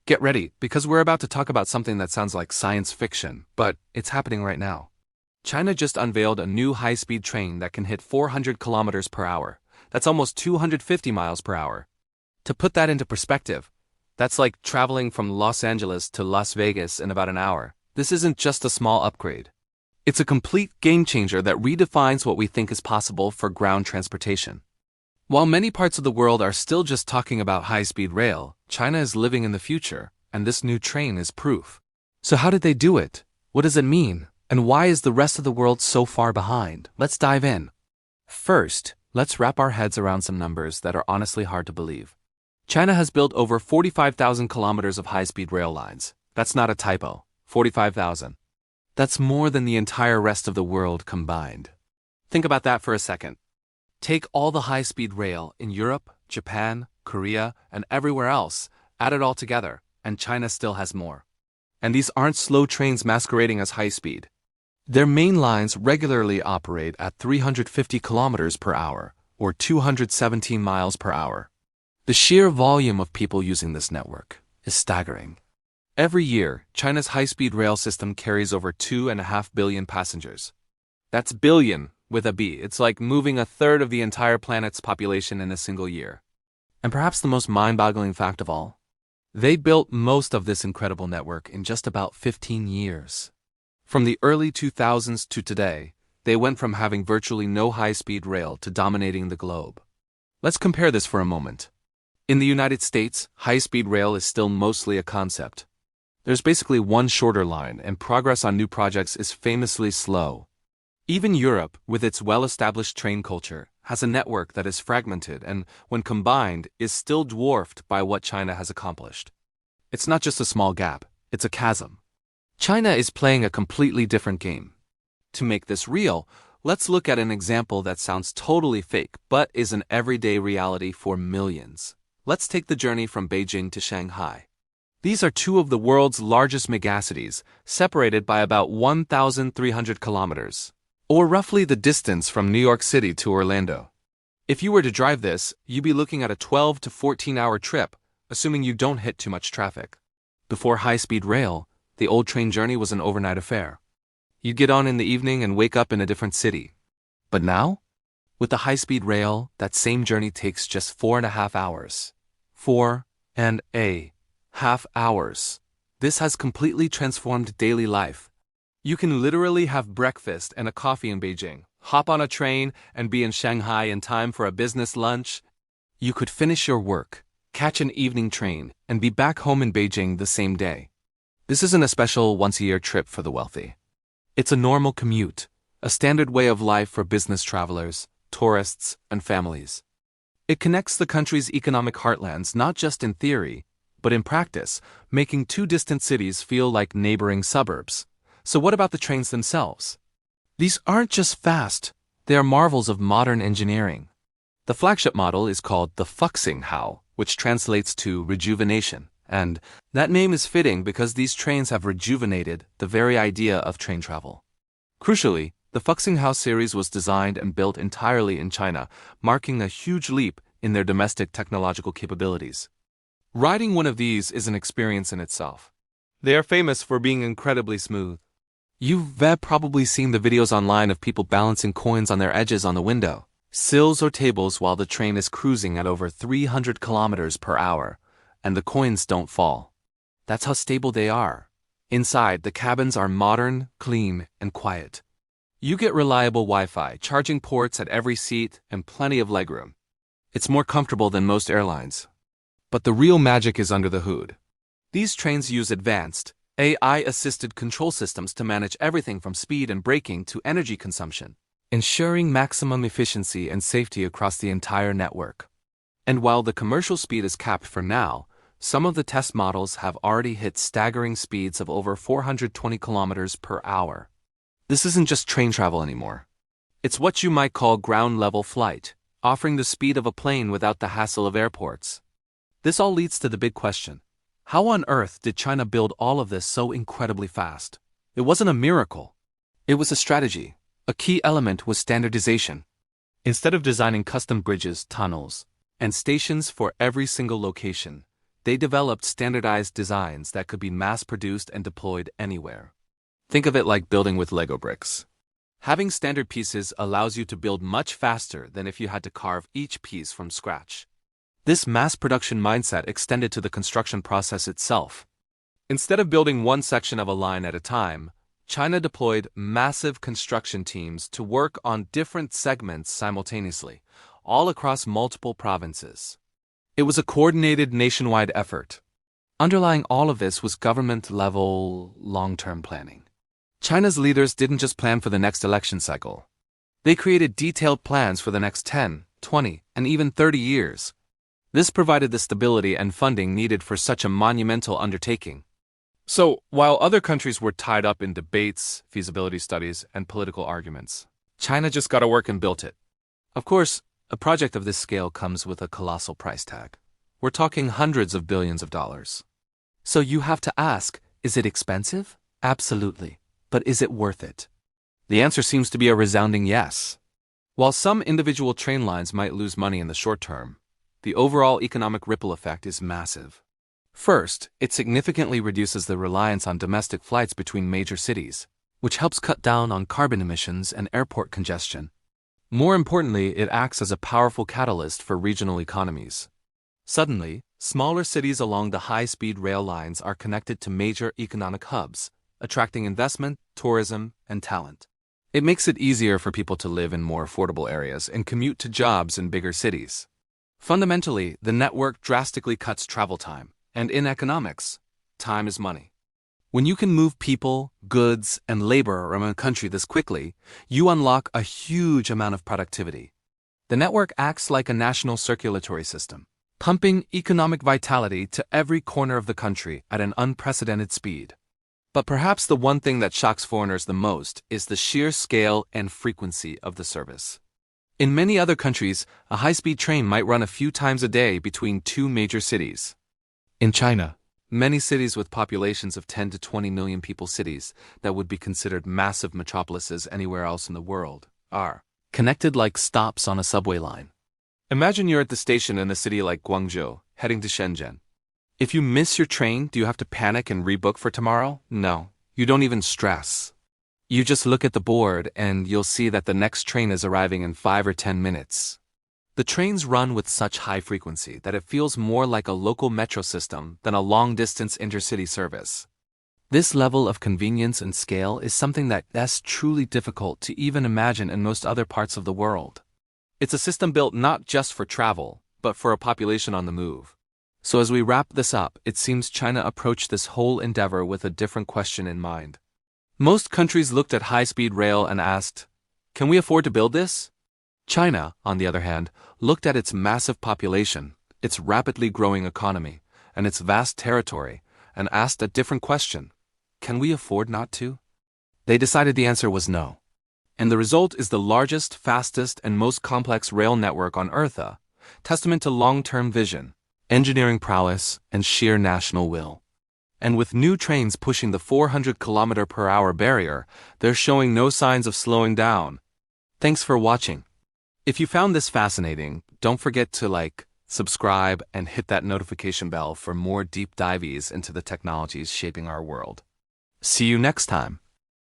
Get ready, because we're about to talk about something that sounds like science fiction, but it's happening right now. China just unveiled a new high-speed train that can hit 400 kilometers per hour. That's almost 250 miles per hour. To put that into perspective, that's like traveling from Los Angeles to Las Vegas in about an hour. This isn't just a small upgrade. It's a complete game-changer that redefines what we think is possible for ground transportation. While many parts of the world are still just talking about high-speed rail, China is living in the future, and this new train is proof. So how did they do it? What does it mean? And why is the rest of the world so far behind? Let's dive in. First, let's wrap our heads around some numbers that are honestly hard to believe. China has built over 45,000 kilometers of high-speed rail lines. That's not a typo. 45,000. That's more than the entire rest of the world combined. Think about that for a second. Take all the high-speed rail in Europe, Japan, Korea, and everywhere else, add it all together, and China still has more. And these aren't slow trains masquerading as high-speed. Their main lines regularly operate at 350 kilometers per hour, or 217 miles per hour. The sheer volume of people using this network is staggering. Every year, China's high-speed rail system carries over 2.5 billion passengers. That's billion with a B. It's like moving a third of the entire planet's population in a single year. And perhaps the most mind-boggling fact of all, they built most of this incredible network in just about 15 years. From the early 2000s to today, they went from having virtually no high-speed rail to dominating the globe. Let's compare this for a moment. In the United States, high-speed rail is still mostly a concept. There's basically one shorter line, and progress on new projects is famously slow. Even Europe, with its well-established train culture, has a network that is fragmented and, when combined, is still dwarfed by what China has accomplished. It's not just a small gap, it's a chasm. China is playing a completely different game. To make this real, let's look at an example that sounds totally fake but is an everyday reality for millions. Let's take the journey from Beijing to Shanghai. These are two of the world's largest megacities, separated by about 1,300 kilometers, or roughly the distance from New York City to Orlando. If you were to drive this, you'd be looking at a 12 to 14-hour trip, assuming you don't hit too much traffic. Before high-speed rail, the old train journey was an overnight affair. You'd get on in the evening and wake up in a different city. But now, with the high-speed rail, that same journey takes just 4.5 hours. 4.5 hours. This has completely transformed daily life. You can literally have breakfast and a coffee in Beijing, hop on a train, and be in Shanghai in time for a business lunch. You could finish your work, catch an evening train, and be back home in Beijing the same day. This isn't a special once-a-year trip for the wealthy. It's a normal commute, a standard way of life for business travelers, tourists, and families. It connects the country's economic heartlands not just in theory, but in practice, making two distant cities feel like neighboring suburbs. So what about the trains themselves? These aren't just fast, they are marvels of modern engineering. The flagship model is called the Fuxinghao, which translates to rejuvenation, and that name is fitting because these trains have rejuvenated the very idea of train travel. Crucially, the Fuxinghao series was designed and built entirely in China, marking a huge leap in their domestic technological capabilities. Riding one of these is an experience in itself. They are famous for being incredibly smooth. You've probably seen the videos online of people balancing coins on their edges on the window, sills or tables while the train is cruising at over 300 kilometers per hour, and the coins don't fall. That's how stable they are. Inside, the cabins are modern, clean, and quiet. You get reliable Wi-Fi, charging ports at every seat, and plenty of legroom. It's more comfortable than most airlines. But the real magic is under the hood. These trains use advanced, AI-assisted control systems to manage everything from speed and braking to energy consumption, ensuring maximum efficiency and safety across the entire network. And while the commercial speed is capped for now, some of the test models have already hit staggering speeds of over 420 kilometers per hour. This isn't just train travel anymore. It's what you might call ground-level flight, offering the speed of a plane without the hassle of airports. This all leads to the big question. How on earth did China build all of this so incredibly fast? It wasn't a miracle. It was a strategy. A key element was standardization. Instead of designing custom bridges, tunnels, and stations for every single location, They developed standardized designs that could be mass-produced and deployed anywhere. Think of it like building with Lego bricks. Having standard pieces allows you to build much faster than if you had to carve each piece from scratch. This mass production mindset extended to the construction process itself. Instead of building one section of a line at a time, China deployed massive construction teams to work on different segments simultaneously, all across multiple provinces. It was a coordinated nationwide effort. Underlying all of this was government-level, long-term planning. China's leaders didn't just plan for the next election cycle. They created detailed plans for the next 10, 20, and even 30 years. This provided the stability and funding needed for such a monumental undertaking. So, while other countries were tied up in debates, feasibility studies, and political arguments, China just got to work and built it. Of course, a project of this scale comes with a colossal price tag. We're talking hundreds of billions of dollars. So you have to ask, is it expensive? Absolutely. But is it worth it? The answer seems to be a resounding yes. While some individual train lines might lose money in the short term, the overall economic ripple effect is massive. First, it significantly reduces the reliance on domestic flights between major cities, which helps cut down on carbon emissions and airport congestion. More importantly, it acts as a powerful catalyst for regional economies. Suddenly, smaller cities along the high-speed rail lines are connected to major economic hubs, attracting investment, tourism, and talent. It makes it easier for people to live in more affordable areas and commute to jobs in bigger cities. Fundamentally, the network drastically cuts travel time, and in economics, time is money. When you can move people, goods, and labor around a country this quickly, you unlock a huge amount of productivity. The network acts like a national circulatory system, pumping economic vitality to every corner of the country at an unprecedented speed. But perhaps the one thing that shocks foreigners the most is the sheer scale and frequency of the service. In many other countries, a high-speed train might run a few times a day between two major cities. In China, many cities with populations of 10 to 20 million people, cities that would be considered massive metropolises anywhere else in the world, are connected like stops on a subway line. Imagine you're at the station in a city like Guangzhou, heading to Shenzhen. If you miss your train, do you have to panic and rebook for tomorrow? No, you don't even stress. You just look at the board and you'll see that the next train is arriving in 5 or 10 minutes. The trains run with such high frequency that it feels more like a local metro system than a long-distance intercity service. This level of convenience and scale is something that's truly difficult to even imagine in most other parts of the world. It's a system built not just for travel, but for a population on the move. So as we wrap this up, it seems China approached this whole endeavor with a different question in mind. Most countries looked at high-speed rail and asked, can we afford to build this? China, on the other hand, looked at its massive population, its rapidly growing economy, and its vast territory, and asked a different question. Can we afford not to? They decided the answer was no. And the result is the largest, fastest, and most complex rail network on Earth, a testament to long-term vision, engineering prowess, and sheer national will. And with new trains pushing the 400-kilometer-per-hour barrier, they're showing no signs of slowing down. Thanks for watching. If you found this fascinating, don't forget to like, subscribe, and hit that notification bell for more deep dives into the technologies shaping our world. See you next time.